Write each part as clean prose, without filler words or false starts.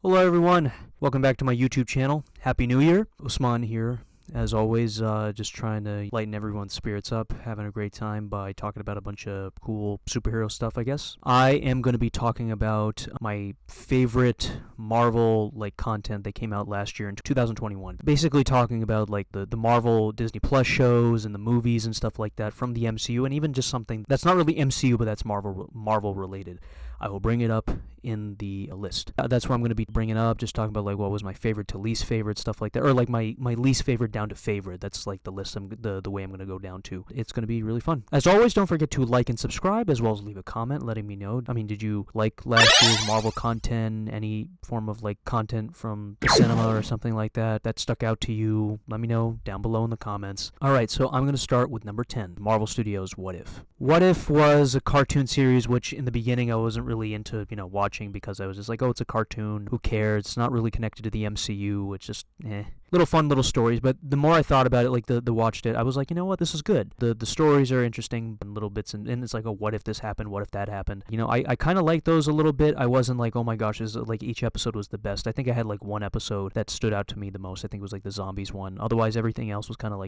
Hello everyone, welcome back to my YouTube channel. Happy New Year. Usman here, as always, just trying to lighten everyone's spirits up, having a great time by talking about a bunch of cool superhero stuff, I guess. I am going to be talking about my favorite Marvel content that came out last year in 2021. Basically talking about the Marvel Disney Plus shows and the movies and stuff like that from the MCU, and even just something that's not really MCU but that's Marvel related. I will bring it up in the list. That's what I'm going to be bringing up, just talking about what was my favorite to least favorite, stuff like that, or my least favorite down to favorite. That's the list, the way I'm going to go down to. It's going to be really fun. As always, don't forget to like and subscribe, as well as leave a comment letting me know. Did you like last year's Marvel content, any form of content from the cinema or something like that stuck out to you? Let me know down below in the comments. Alright, so I'm going to start with number 10, Marvel Studios' What If. What If was a cartoon series which in the beginning I wasn't really into, watching, because I was just it's a cartoon, who cares, it's not really connected to the MCU, it's just, little fun little stories. But the more I thought about it, the watched it, I was like, you know what, this is good. The stories are interesting and little bits, and it's what if this happened, what if that happened. I kind of like those a little bit. I wasn't oh my gosh, each episode was the best. I think I had one episode that stood out to me the most. I think it was the zombies one. Otherwise everything else was kind of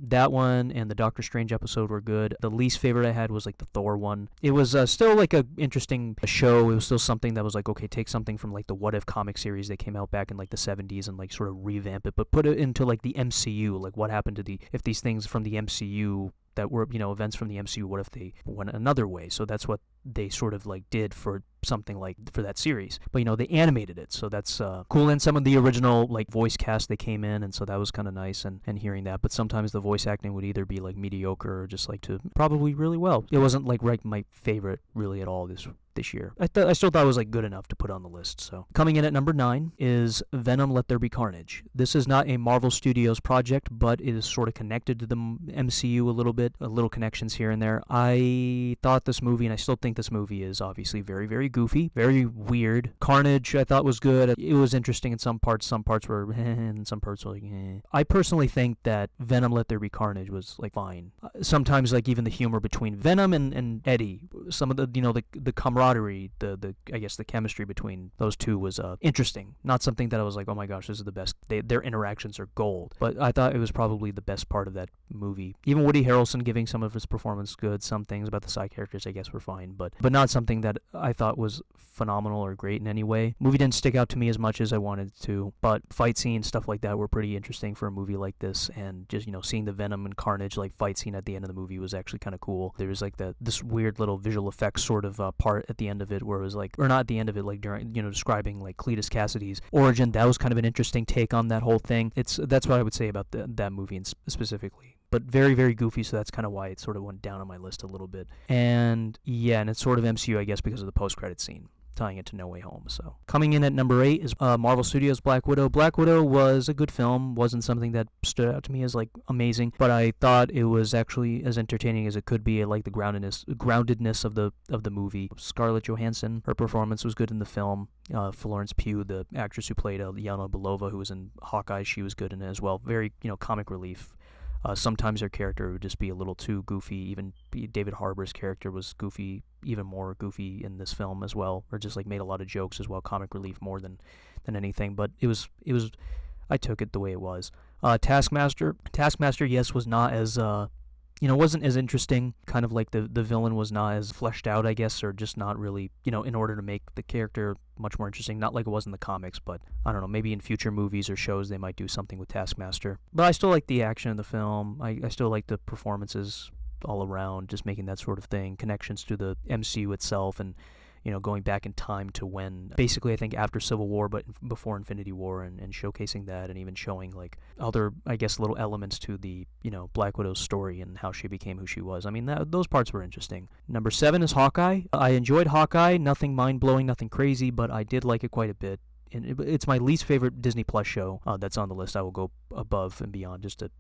that one and the Doctor Strange episode were good. The least favorite I had was the Thor one. It was still a interesting show. It was still something that was okay, take something from the What If comic series that came out back in the 70s and sort of revamp it, but put it into the MCU. What happened to if these things from the MCU that were events from the MCU, what if they went another way? So that's what they sort of did for something for that series. But they animated it, so that's cool. And some of the original voice cast, they came in, and so that was kind of nice, and hearing that. But sometimes the voice acting would either be mediocre or just to probably really well. It wasn't my favorite really at all this year. I still thought it was good enough to put on the list. So coming in at number 9 is Venom: Let There Be Carnage. This is not a Marvel Studios project, but it is sort of connected to the MCU a little bit, little connections here and there. I thought this movie, and I still think this movie, is obviously very, very goofy, very weird. Carnage I thought was good. It was interesting in some parts were and some parts were I personally think that Venom: Let There Be Carnage was fine. Sometimes even the humor between Venom and Eddie, some of the camaraderie, I guess the chemistry between those two was interesting. Not something that I was oh my gosh, this is the best. Their interactions are gold. But I thought it was probably the best part of that movie. Even Woody Harrelson giving some of his performance good. Some things about the side characters I guess were fine, but not something that I thought was phenomenal or great in any way. Movie didn't stick out to me as much as I wanted it to, but fight scenes, stuff like that, were pretty interesting for a movie like this. And just seeing the Venom and Carnage fight scene at the end of the movie was actually kind of cool. There was this weird little visual effects sort of part at the end of it where it was or not at the end of it, during describing Cletus Cassidy's origin. That was kind of an interesting take on that whole thing. That's what I would say about that movie specifically. But very, very goofy, so that's kind of why it sort of went down on my list a little bit. And yeah, and it's sort of MCU, I guess, because of the post-credit scene, tying it to No Way Home. So coming in at number 8 is Marvel Studios' Black Widow. Black Widow was a good film. Wasn't something that stood out to me as amazing, but I thought it was actually as entertaining as it could be. I like the groundedness of the movie. Scarlett Johansson, her performance was good in the film. Florence Pugh, the actress who played Yelena Belova, who was in Hawkeye, she was good in it as well. Very comic relief. Sometimes her character would just be a little too goofy. Even David Harbour's character was goofy, even more goofy in this film as well, or just made a lot of jokes as well, comic relief more than anything. But it was I took it the way it was. Taskmaster, yes, was not as wasn't as interesting. Kind of the villain was not as fleshed out, I guess, or just not really, in order to make the character much more interesting. Not like it was in the comics, but I don't know, maybe in future movies or shows they might do something with Taskmaster. But I still like the action in the film. I still like the performances all around, just making that sort of thing, connections to the MCU itself, and going back in time to when, basically, I think after Civil War, but before Infinity War, and showcasing that, and even showing other, I guess, little elements to the, Black Widow's story and how she became who she was. Those parts were interesting. Number 7 is Hawkeye. I enjoyed Hawkeye. Nothing mind-blowing, nothing crazy, but I did like it quite a bit. It's my least favorite Disney Plus show that's on the list. I will go above and beyond just to,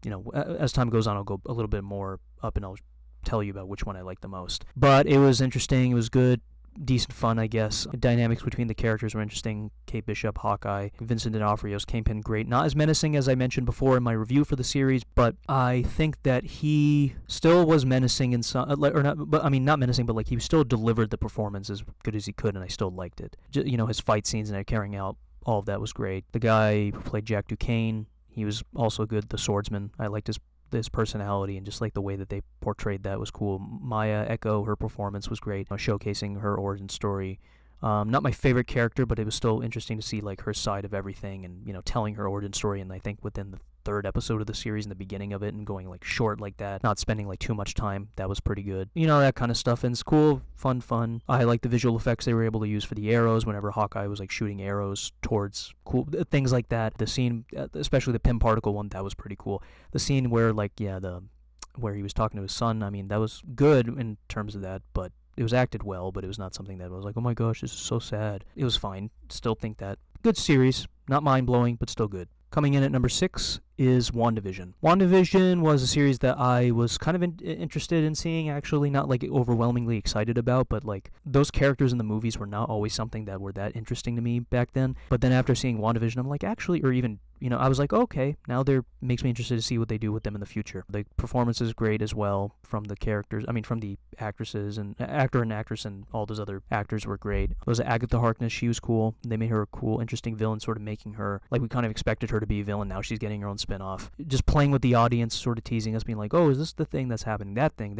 as time goes on, I'll go a little bit more up and I'll tell you about which one I like the most. But it was interesting. It was good. decent fun, I guess. The dynamics between the characters were interesting. Kate Bishop, Hawkeye, Vincent D'Onofrio's Kingpin, great. Not as menacing as I mentioned before in my review for the series, but I think that he still was menacing in some, or not, but I mean not menacing, but like he still delivered the performance as good as he could, and I still liked it. His fight scenes and carrying out all of that was great. The guy who played Jack Duquesne, he was also good. The swordsman, I liked his personality, and just like the way that they portrayed that was cool. Maya Echo, her performance was great, showcasing her origin story. Not my favorite character, but it was still interesting to see like her side of everything, and telling her origin story. And I think within the third episode of the series, in the beginning of it, and going like short like that, not spending like too much time, that was pretty good. That kind of stuff, and it's cool, fun. I like the visual effects they were able to use for the arrows whenever Hawkeye was like shooting arrows towards cool things like that. The scene, especially the Pym particle one, that was pretty cool. The scene where where he was talking to his son, I mean, that was good in terms of that, but it was acted well, but it was not something that was like, oh my gosh, this is so sad. It was fine. Still think that. Good series. Not mind-blowing, but still good. Coming in at number 6 is WandaVision. WandaVision was a series that I was kind of interested in seeing, actually, not like overwhelmingly excited about, but like those characters in the movies were not always something that were that interesting to me back then. But then after seeing WandaVision, I'm like, actually, or even, I was like, okay, now makes me interested to see what they do with them in the future. The performance is great as well from the characters, from the actresses, and actor and actress, and all those other actors were great. There was Agatha Harkness, she was cool. They made her a cool, interesting villain, sort of making her, like we kind of expected her to be a villain, now she's getting her own spin-off. Just playing with the audience, sort of teasing us, being like, oh, is this the thing that's happening? That thing.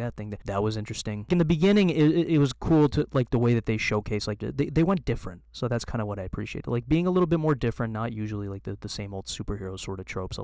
That was interesting. In the beginning, it was cool to, like, the way that they showcase, like, they went different. So that's kind of what I appreciated. Like, being a little bit more different, not usually, like, the same old superhero sort of tropes.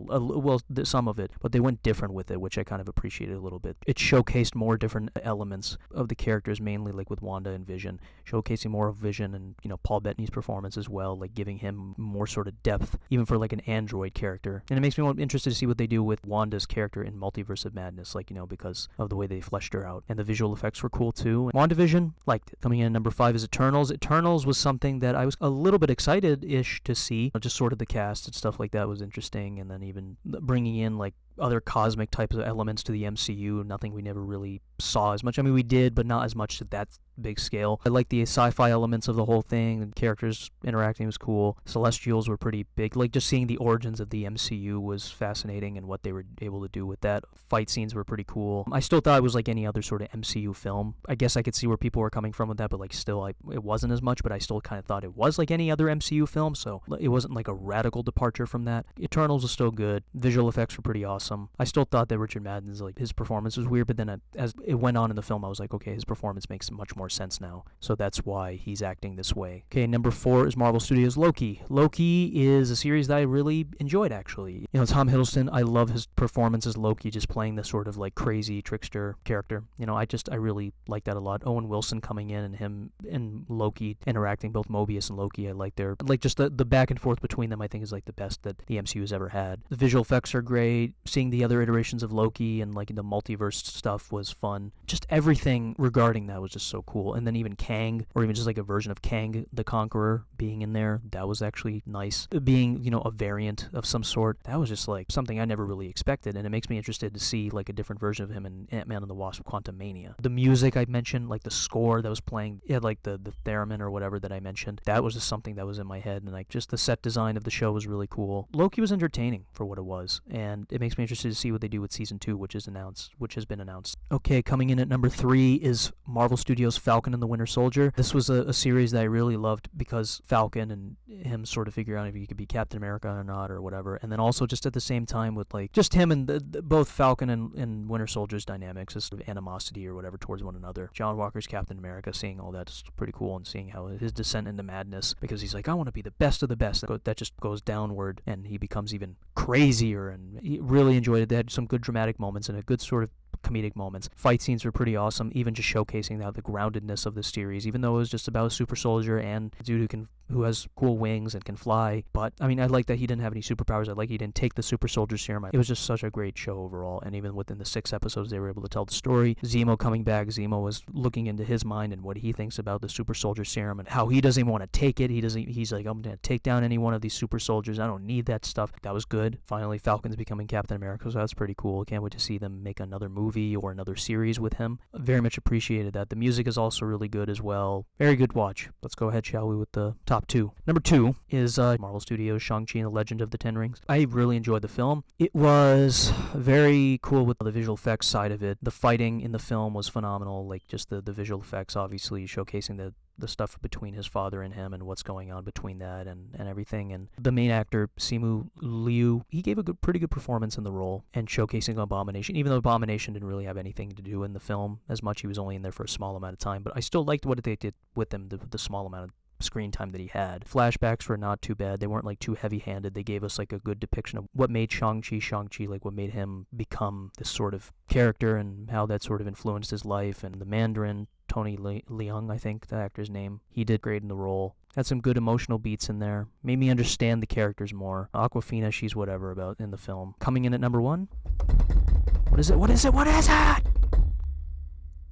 Some of it, but they went different with it, which I kind of appreciated a little bit. It showcased more different elements of the characters, mainly, like, with Wanda and Vision. Showcasing more of Vision and, Paul Bettany's performance as well, like, giving him more sort of depth, even for, like, an android character. And it makes me interested to see what they do with Wanda's character in Multiverse of Madness, like, because of the way they fleshed her out. And the visual effects were cool too. WandaVision, liked it. Coming in at number 5 is Eternals. Eternals was something that I was a little bit excited-ish to see. Just sort of the cast and stuff like that was interesting, and then even bringing in, like, other cosmic types of elements to the MCU, nothing we never really saw as much. I mean, we did, but not as much at that big scale. I like the sci-fi elements of the whole thing, and characters interacting was cool. Celestials were pretty big. Like, just seeing the origins of the MCU was fascinating, and what they were able to do with that. Fight scenes were pretty cool. I still thought it was like any other sort of MCU film. I guess I could see where people were coming from with that, but like still, it wasn't as much, but I still kind of thought it was like any other MCU film, so it wasn't like a radical departure from that. Eternals was still good. Visual effects were pretty awesome. I still thought that Richard Madden's, like, his performance was weird, but then as it went on in the film, I was like, okay, his performance makes much more sense now, so that's why he's acting this way. Okay, number 4 is Marvel Studios' Loki. Loki is a series that I really enjoyed, actually. Tom Hiddleston, I love his performance as Loki, just playing this sort of, like, crazy trickster character. I really like that a lot. Owen Wilson coming in, and him and Loki interacting, both Mobius and Loki, I like their, like, just the back and forth between them, I think is, like, the best that the MCU has ever had. The visual effects are great. Seeing the other iterations of Loki and, like, the multiverse stuff was fun. Just everything regarding that was just so cool. And then even Kang, or even just like a version of Kang the Conqueror being in there, that was actually nice. Being, a variant of some sort, that was just like something I never really expected, and it makes me interested to see like a different version of him in Ant-Man and the Wasp: Quantumania. The music I mentioned, like the score that was playing, like the theremin or whatever that I mentioned, that was just something that was in my head, and like just the set design of the show was really cool. Loki was entertaining for what it was, and it makes me interested to see what they do with season 2, which has been announced. Okay, coming in at number 3 is Marvel Studios' Falcon and the Winter Soldier. This was a series that I really loved because Falcon and him sort of figure out if he could be Captain America or not or whatever, and then also just at the same time with like just him and both Falcon and Winter Soldier's dynamics, this sort of animosity or whatever towards one another. John Walker's Captain America, seeing all that is pretty cool, and seeing how his descent into madness, because he's like, I want to be the best of the best. That just goes downward, and he becomes even crazier, and he really enjoyed it. They had some good dramatic moments and a good sort of comedic moments. Fight scenes were pretty awesome, even just showcasing the groundedness of the series, even though it was just about a super soldier and a dude who has cool wings and can fly. But I mean, I like that he didn't have any superpowers. I like he didn't take the super soldier serum. It was just such a great show overall. And even within the 6 episodes, they were able to tell the story. Zemo coming back. Zemo was looking into his mind and what he thinks about the super soldier serum and how he doesn't even want to take it. He's like, I'm gonna take down any one of these super soldiers. I don't need that stuff. That was good. Finally, Falcon's becoming Captain America, so that's pretty cool. Can't wait to see them make another movie or another series with him. Very much appreciated that. The music is also really good as well. Very good watch. Let's go ahead, shall we, with the top 2. Number 2 is Marvel Studios' Shang-Chi and the Legend of the Ten Rings. I really enjoyed the film. It was very cool with the visual effects side of it. The fighting in the film was phenomenal, like just the visual effects obviously showcasing the stuff between his father and him and what's going on between that and everything. And the main actor, Simu Liu, he gave a pretty good performance in the role and showcasing Abomination, even though Abomination didn't really have anything to do in the film as much. He was only in there for a small amount of time, but I still liked what they did with him, the small amount of screen time that he had. Flashbacks were not too bad. They weren't like too heavy-handed. They gave us like a good depiction of what made Shang-Chi, like what made him become this sort of character and how that sort of influenced his life. And the Mandarin, Tony Leung, I think the actor's name, he did great in the role. Had some good emotional beats in there. Made me understand the characters more. Awkwafina, she's whatever about in the film. Coming in at number 1. What is it?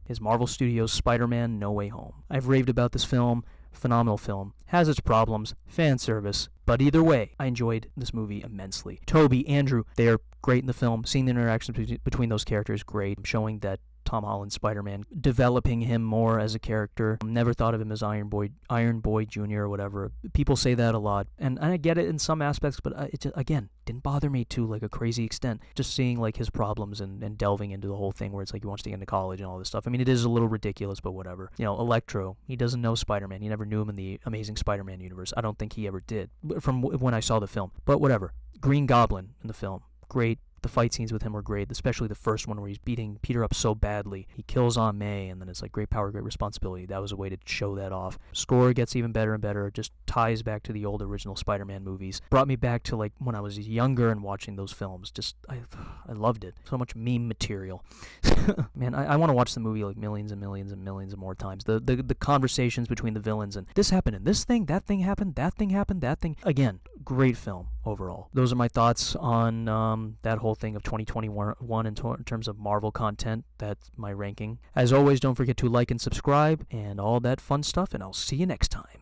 Is Marvel Studios' Spider-Man No Way Home. I've raved about this film. Phenomenal film. Has its problems. Fan service. But either way, I enjoyed this movie immensely. Toby, Andrew, they are great in the film. Seeing the interactions between those characters, great. Showing that Tom Holland Spider-Man, developing him more as a character. Never thought of him as Iron Boy Jr. or whatever. People say that a lot, and I get it in some aspects, but it just, again, didn't bother me to like a crazy extent. Just seeing like his problems and delving into the whole thing where it's like he wants to get into college and all this stuff. I mean, it is a little ridiculous, but whatever. You know, Electro, he doesn't know Spider-Man. He never knew him in the Amazing Spider-Man universe. I don't think he ever did, from when I saw the film. But whatever. Green Goblin in the film, great. The fight scenes with him were great, especially the first one where he's beating Peter up so badly. He kills Aunt May, and then it's like great power, great responsibility. That was a way to show that off. Score gets even better and better. It just ties back to the old original Spider-Man movies. Brought me back to like when I was younger and watching those films. Just, I loved it. So much meme material. Man, I want to watch the movie like millions and millions and millions and more times. The conversations between the villains and this happened and this thing, that thing happened, that thing happened, that thing. Again, great film overall. Those are my thoughts on that whole thing of 2021 in terms of Marvel content. That's my ranking. As always, don't forget to like and subscribe and all that fun stuff, and I'll see you next time.